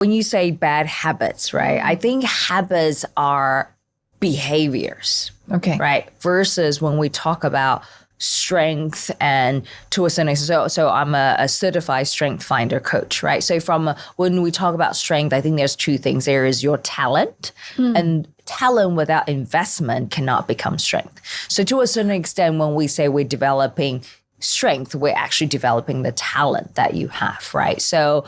when you say bad habits, right? I think habits are behaviors. Okay. Right. Versus when we talk about strength and to a certain extent, so I'm a certified StrengthsFinder coach, right? So when we talk about strength, I think there's two things. There is your talent, and talent without investment cannot become strength. So to a certain extent, when we say we're developing strength, we're actually developing the talent that you have, right? So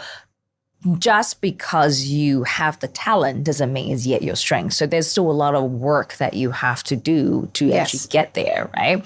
just because you have the talent doesn't mean it's yet your strength. So there's still a lot of work that you have to do to actually get there, right?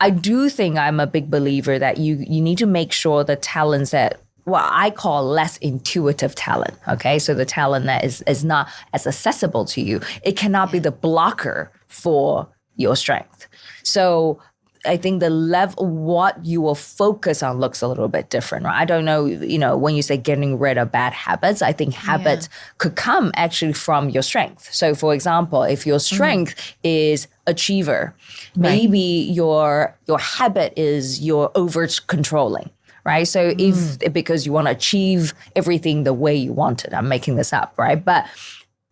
I do think I'm a big believer that you need to make sure the talents that what I call less intuitive talent, okay? So the talent that is not as accessible to you, it cannot be the blocker for your strength. So I think the level, what you will focus on looks a little bit different, right? I don't know, when you say getting rid of bad habits, I think habits could come actually from your strength. So for example, if your strength is achiever, maybe your habit is you're over-controlling, right? So because you want to achieve everything the way you want it, I'm making this up, right? But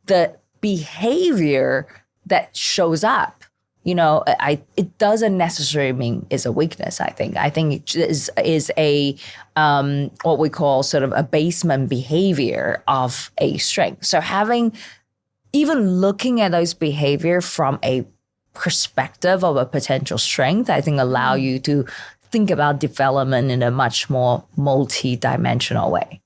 the behavior that shows up, it doesn't necessarily mean it's a weakness. I think it is a what we call sort of a basement behavior of a strength. So even looking at those behavior from a perspective of a potential strength, I think allow you to think about development in a much more multi-dimensional way.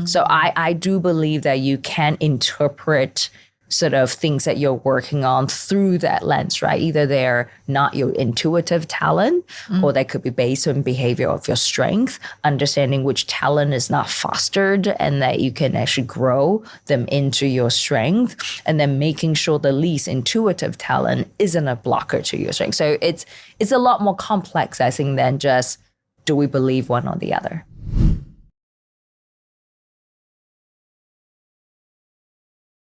So I do believe that you can interpret sort of things that you're working on through that lens, right? Either they're not your intuitive talent or they could be based on behavior of your strength, understanding which talent is not fostered and that you can actually grow them into your strength, and then making sure the least intuitive talent isn't a blocker to your strength. So it's a lot more complex, I think, than just do we believe one or the other.